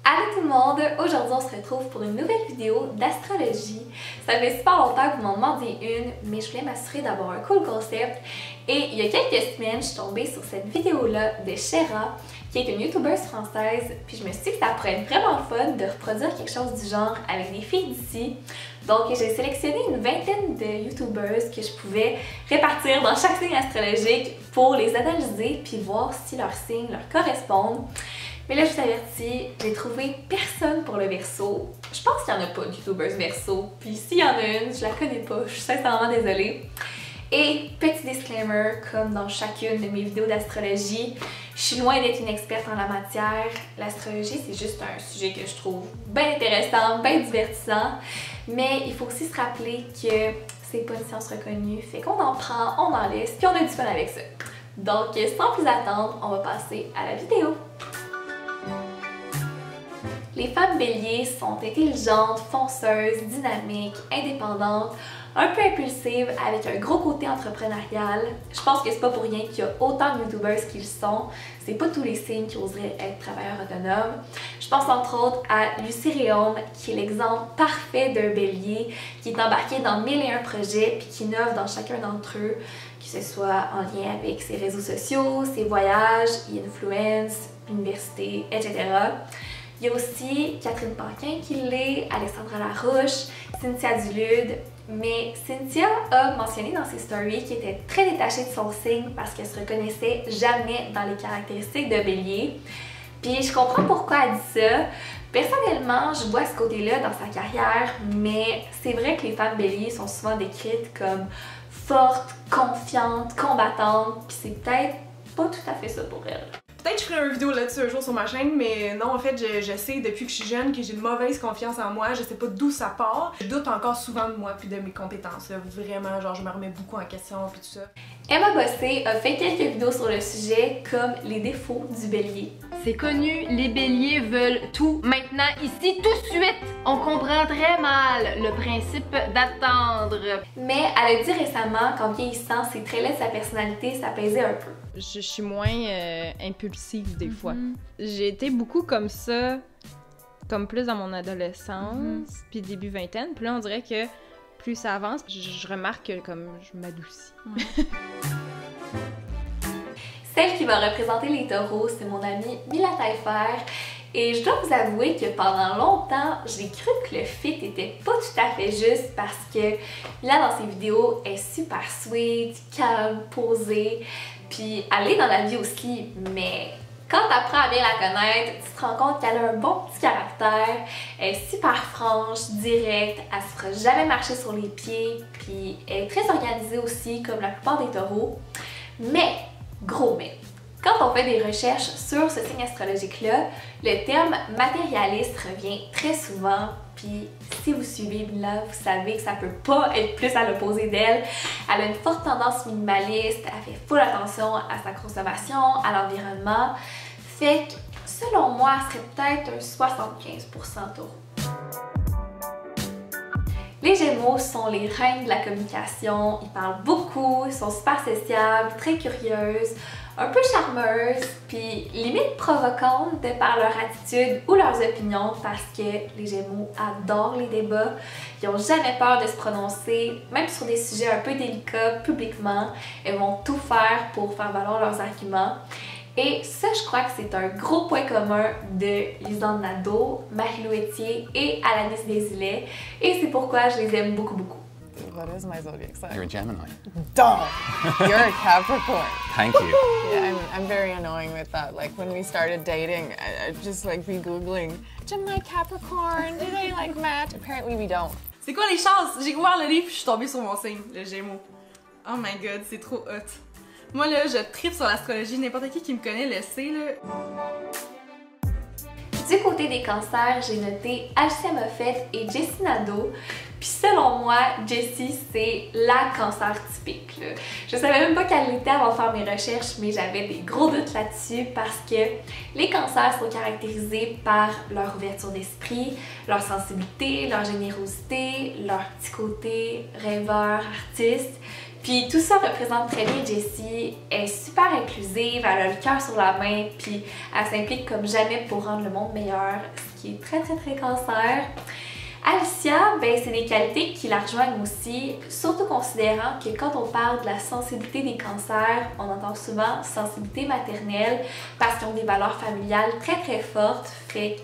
Allô tout le monde! Aujourd'hui on se retrouve pour une nouvelle vidéo d'astrologie. Ça fait super longtemps que vous m'en demandez une, mais je voulais m'assurer d'avoir un cool concept. Et il y a quelques semaines, je suis tombée sur cette vidéo-là de Shera, qui est une youtubeuse française, puis je me suis dit que ça pourrait être vraiment fun de reproduire quelque chose du genre avec des filles d'ici. Donc j'ai sélectionné une vingtaine de youtubeuses que je pouvais répartir dans chaque signe astrologique pour les analyser puis voir si leurs signes leur correspondent. Mais là, je vous avertis, j'ai trouvé personne pour le Verseau. Je pense qu'il n'y en a pas de youtubeuse Verseau. Puis s'il y en a une, je la connais pas, je suis sincèrement désolée. Et petit disclaimer, comme dans chacune de mes vidéos d'astrologie, je suis loin d'être une experte en la matière. L'astrologie, c'est juste un sujet que je trouve bien intéressant, bien divertissant. Mais il faut aussi se rappeler que c'est pas une science reconnue. Fait qu'on en prend, on en laisse, puis on a du fun avec ça. Donc, sans plus attendre, on va passer à la vidéo. Les femmes béliers sont intelligentes, fonceuses, dynamiques, indépendantes, un peu impulsives, avec un gros côté entrepreneurial. Je pense que c'est pas pour rien qu'il y a autant de youtubeuses qu'ils sont. C'est pas tous les signes qui oseraient être travailleurs autonomes. Je pense entre autres à Lucie Réaume, qui est l'exemple parfait d'un bélier, qui est embarqué dans 1001 projets puis qui innove dans chacun d'entre eux, que ce soit en lien avec ses réseaux sociaux, ses voyages, influence, l'université, etc. Il y a aussi Catherine Paquin qui l'est, Alexandra Larouche, Cynthia Dulude. Mais Cynthia a mentionné dans ses stories qu'elle était très détachée de son signe parce qu'elle se reconnaissait jamais dans les caractéristiques de Bélier. Puis je comprends pourquoi elle dit ça. Personnellement, je vois ce côté-là dans sa carrière, mais c'est vrai que les femmes Bélier sont souvent décrites comme fortes, confiantes, combattantes, puis c'est peut-être pas tout à fait ça pour elles. Peut-être que je ferai une vidéo là-dessus un jour sur ma chaîne, mais non, en fait, je sais depuis que je suis jeune que j'ai une mauvaise confiance en moi, je sais pas d'où ça part. Je doute encore souvent de moi puis de mes compétences, là. Vraiment, genre, je me remets beaucoup en question puis tout ça. Emma Bossé a fait quelques vidéos sur le sujet, comme les défauts du bélier. C'est connu, les béliers veulent tout maintenant, ici, tout de suite. On comprend très mal le principe d'attendre. Mais elle a dit récemment qu'en vieillissant, ses traits de sa personnalité, ça pesait un peu. Je suis moins impulsive des fois. J'ai été beaucoup comme ça, comme plus dans mon adolescence, puis début vingtaine. Puis là, on dirait que plus ça avance, je remarque que comme je m'adoucis. Celle qui va représenter les taureaux, c'est mon amie Mila Taillefer. Et je dois vous avouer que pendant longtemps, j'ai cru que le fit était pas tout à fait juste parce que Mila, dans ses vidéos, est super sweet, calme, posée. Puis elle est dans la vie aussi, mais quand tu apprends à bien la connaître, tu te rends compte qu'elle a un bon petit caractère, elle est super franche, directe, elle se fera jamais marcher sur les pieds, puis elle est très organisée aussi, comme la plupart des taureaux. Mais, gros mais, quand on fait des recherches sur ce signe astrologique-là, le terme matérialiste revient très souvent. Puis si vous suivez Mila, vous savez que ça peut pas être plus à l'opposé d'elle. Elle a une forte tendance minimaliste, elle fait full attention à sa consommation, à l'environnement. Fait que, selon moi, elle serait peut-être un 75% taureau. Les Gémeaux sont les reines de la communication, ils parlent beaucoup, ils sont super sociables, très curieuses, un peu charmeuses, puis limite provocantes de par leur attitude ou leurs opinions parce que les Gémeaux adorent les débats, ils n'ont jamais peur de se prononcer, même sur des sujets un peu délicats publiquement, elles vont tout faire pour faire valoir leurs arguments. Et ça, je crois que c'est un gros point commun de Lisanne Nadeau, Marie-Lou Etier et Alanis Desilets. Et c'est pourquoi je les aime beaucoup, beaucoup. What is my zodiac sign? You're a Gemini. Duh! You're a Capricorn. Thank you. Yeah, I'm very annoying with that. Like when we started dating, I'd just like be Googling, Gemini, Capricorn, do they like match? Apparently we don't. C'est quoi les chances? J'ai ouvert le livre puis je suis tombée sur mon signe, le Gémeaux. Oh my god, c'est trop hot. Moi là, je tripe sur l'astrologie, n'importe qui me connaît le sait là. Du côté des cancers, j'ai noté Alicia Moffett et Jessie Nadeau. Puis selon moi, Jessie, c'est la cancer typique, là. Je savais même pas qu'elle était avant de faire mes recherches, mais j'avais des gros doutes là-dessus parce que les cancers sont caractérisés par leur ouverture d'esprit, leur sensibilité, leur générosité, leur petit côté rêveur, artiste. Puis tout ça représente très bien Jessie. Elle est super inclusive, elle a le cœur sur la main, puis elle s'implique comme jamais pour rendre le monde meilleur. ce qui est très cancer. Alicia, ben, c'est des qualités qui la rejoignent aussi, surtout considérant que quand on parle de la sensibilité des cancers, on entend souvent sensibilité maternelle parce qu'ils ont des valeurs familiales très fortes, fait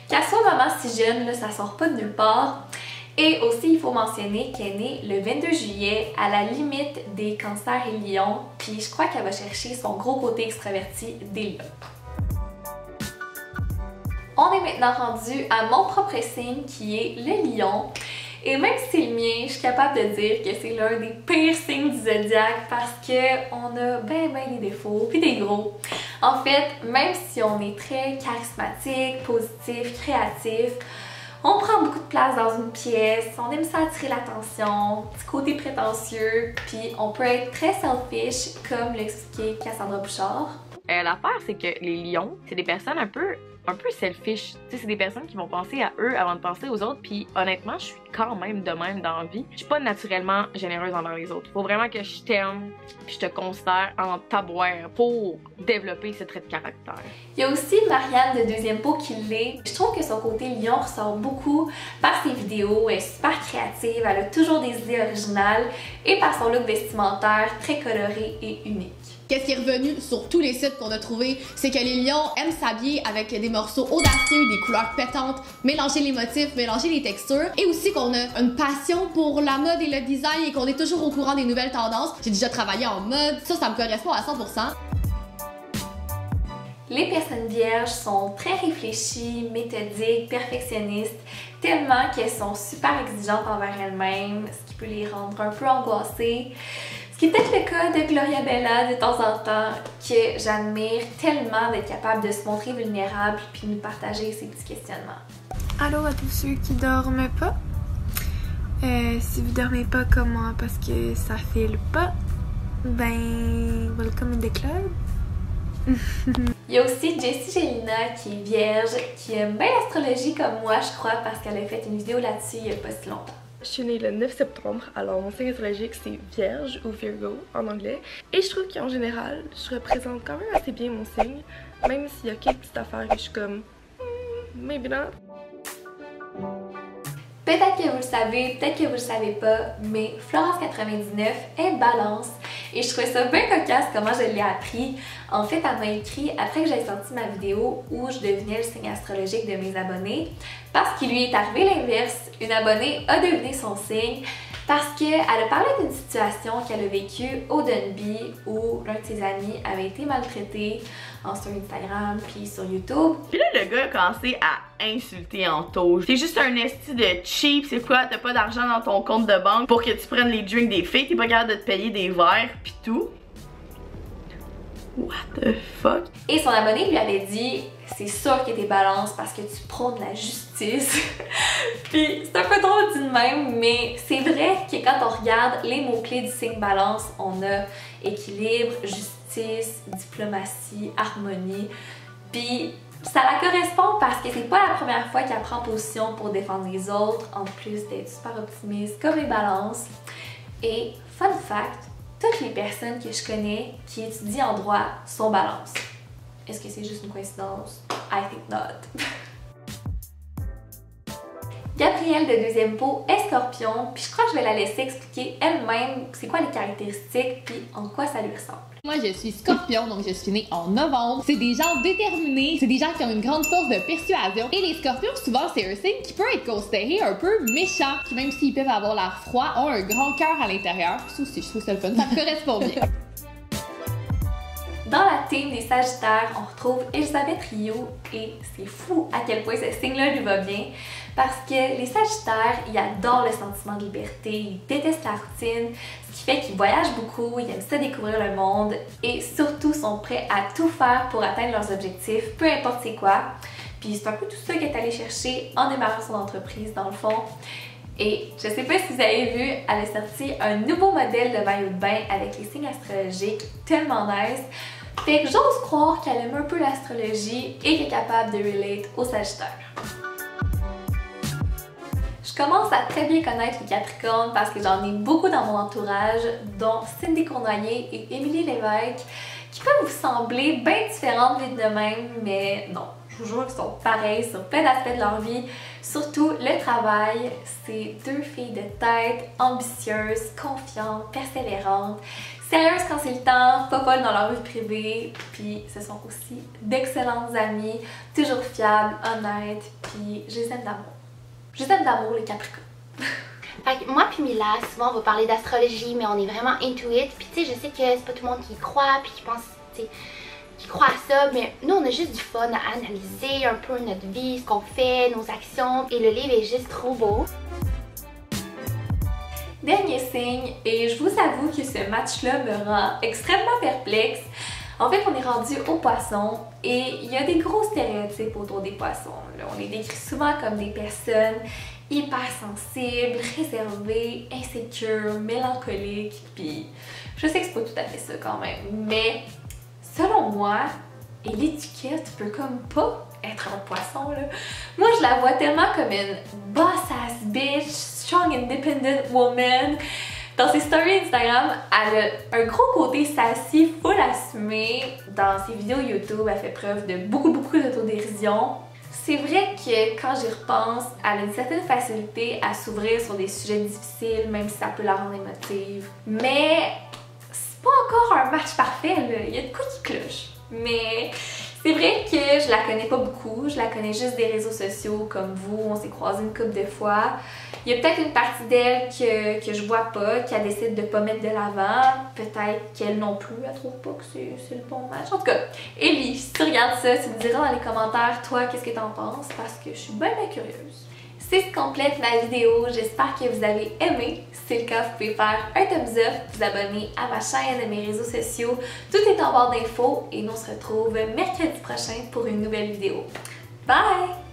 qu'elle soit maman si jeune, là, ça sort pas de nulle part. Et aussi, il faut mentionner qu'elle est née le 22 juillet, à la limite des cancers et lions, puis je crois qu'elle va chercher son gros côté extraverti des lions. On est maintenant rendu à mon propre signe qui est le lion. Et même si c'est le mien, je suis capable de dire que c'est l'un des pires signes du zodiaque parce qu'on a ben des défauts puis des gros. En fait, même si on est très charismatique, positif, créatif, on prend beaucoup de place dans une pièce, on aime ça attirer l'attention, petit côté prétentieux, puis on peut être très selfish comme l'expliquait Cassandra Bouchard. L'affaire, c'est que les lions, c'est des personnes un peu selfish. Tu sais, c'est des personnes qui vont penser à eux avant de penser aux autres. Puis honnêtement, je suis quand même de même dans la vie. Je suis pas naturellement généreuse envers les autres. Faut vraiment que je t'aime puis je te considère en tabouère pour développer ce trait de caractère. Il y a aussi Marianne de Deuxième Peau qui l'est. Je trouve que son côté lion ressort beaucoup par ses vidéos. Elle est super créative, elle a toujours des idées originales et par son look vestimentaire très coloré et unique. Qu'est-ce qui est revenu sur tous les sites qu'on a trouvés, c'est que les lions aiment s'habiller avec des morceaux audacieux, des couleurs pétantes, mélanger les motifs, mélanger les textures, et aussi qu'on a une passion pour la mode et le design et qu'on est toujours au courant des nouvelles tendances. J'ai déjà travaillé en mode, ça me correspond à 100%. Les personnes vierges sont très réfléchies, méthodiques, perfectionnistes, tellement qu'elles sont super exigeantes envers elles-mêmes, ce qui peut les rendre un peu angoissées. Ce qui est peut-être le cas de Gloria Bella de temps en temps, que j'admire tellement d'être capable de se montrer vulnérable puis de nous partager ses petits questionnements. Allô à tous ceux qui dorment pas. Si vous dormez pas comme moi parce que ça file pas, ben welcome in the club. Il y a aussi Jessie Gélina qui est vierge, qui aime bien l'astrologie comme moi je crois parce qu'elle a fait une vidéo là-dessus il y a pas si longtemps. Je suis née le 9 septembre, alors mon signe astrologique c'est Vierge ou Virgo en anglais. Et je trouve qu'en général, je représente quand même assez bien mon signe, même s'il y a quelques petites affaires que je suis comme maybe not. Peut-être que vous le savez, peut-être que vous le savez pas, mais Florence99 est Balance et je trouvais ça bien cocasse comment je l'ai appris. En fait, elle m'a écrit après que j'avais sorti ma vidéo où je devinais le signe astrologique de mes abonnés parce qu'il lui est arrivé l'inverse. Une abonnée a deviné son signe parce qu'elle a parlé d'une situation qu'elle a vécue au Dunby où l'un de ses amis avait été maltraité sur Instagram puis sur YouTube. Puis là, le gars a commencé à insulter en tauge. T'es juste un esti de cheap, c'est quoi? T'as pas d'argent dans ton compte de banque pour que tu prennes les drinks des filles, t'es pas capable de te payer des verres pis tout. What the fuck? Et son abonné lui avait dit c'est sûr que t'es Balance parce que tu prônes la justice. Puis c'est un peu drôle dit de même, mais c'est vrai que quand on regarde les mots-clés du signe Balance, on a équilibre, justice, diplomatie, harmonie. Puis ça la correspond parce que c'est pas la première fois qu'elle prend position pour défendre les autres, en plus d'être super optimiste comme les Balances. Et fun fact, toutes les personnes que je connais qui étudient en droit sont Balance. Est-ce que c'est juste une coïncidence? I think not. Gabrielle de Deuxième Peau est Scorpion, puis je crois que je vais la laisser expliquer elle-même c'est quoi les caractéristiques puis en quoi ça lui ressemble. Moi, je suis Scorpion, donc je suis née en novembre. C'est des gens déterminés, c'est des gens qui ont une grande force de persuasion. Et les Scorpions, souvent, c'est un signe qui peut être considéré un peu méchant, qui même s'ils peuvent avoir l'air froid, ont un grand cœur à l'intérieur. Ça aussi, je trouve ça le fun, ça me correspond bien. Dans la team des Sagittaires, on retrouve Elisabeth Rio et c'est fou à quel point ce signe-là lui va bien parce que les Sagittaires, ils adorent le sentiment de liberté, ils détestent la routine, ce qui fait qu'ils voyagent beaucoup, ils aiment ça découvrir le monde et surtout sont prêts à tout faire pour atteindre leurs objectifs, peu importe c'est quoi. Puis c'est un peu tout ça qu'elle est allée chercher en démarrant son entreprise dans le fond. Et je sais pas si vous avez vu, elle a sorti un nouveau modèle de maillot de bain avec les signes astrologiques tellement nice. Fait que j'ose croire qu'elle aime un peu l'astrologie et qu'elle est capable de relate aux Sagittaires. Je commence à très bien connaître les Capricornes parce que j'en ai beaucoup dans mon entourage, dont Cindy Cournoyer et Émilie Lévesque, qui peuvent vous sembler bien différentes vite de même, mais non, je je vous jure qu'ils sont pareils sur plein d'aspects de leur vie, surtout le travail. C'est deux filles de tête, ambitieuses, confiantes, persévérantes, sérieuses quand c'est le temps, pas folles dans leur vie privée, puis ce sont aussi d'excellentes amies, toujours fiables, honnêtes, puis je les aime d'amour. Je les aime d'amour, les Capricornes. Fait que moi puis Mila, souvent on va parler d'astrologie, mais on est vraiment into it. Puis tu sais, je sais que c'est pas tout le monde qui y croit, puis qui pense, tu sais, qui croit à ça, mais nous on a juste du fun à analyser un peu notre vie, ce qu'on fait, nos actions, et le livre est juste trop beau. Dernier signe, et je vous avoue que ce match-là me rend extrêmement perplexe. En fait, on est rendu aux poissons et il y a des gros stéréotypes autour des poissons. Là, on les décrit souvent comme des personnes hypersensibles, réservées, insécures, mélancoliques, puis je sais que c'est pas tout à fait ça quand même, mais selon moi, et l'étiquette peut comme pas être un poisson là. Moi je la vois tellement comme une boss-ass bitch, strong independent woman. Dans ses stories Instagram, elle a un gros côté sassy, full assumé. Dans ses vidéos YouTube, elle fait preuve de beaucoup d'autodérision. C'est vrai que quand j'y repense, elle a une certaine facilité à s'ouvrir sur des sujets difficiles, même si ça peut la rendre émotive. Mais c'est pas encore un match parfait, là. Il y a de quoi qui cloche. Mais c'est vrai que je la connais pas beaucoup, je la connais juste des réseaux sociaux comme vous, on s'est croisés une couple de fois. Il y a peut-être une partie d'elle que je vois pas, qu'elle décide de pas mettre de l'avant. Peut-être qu'elle non plus, elle trouve pas que c'est le bon match. En tout cas, Ellie, si tu regardes ça, tu me diras dans les commentaires, toi, qu'est-ce que t'en penses, parce que je suis bien curieuse. C'est ce qui complète ma vidéo, j'espère que vous avez aimé. Si c'est le cas, vous pouvez faire un thumbs up, vous abonner à ma chaîne, à mes réseaux sociaux. Tout est en barre d'infos et nous on se retrouve mercredi prochain pour une nouvelle vidéo. Bye!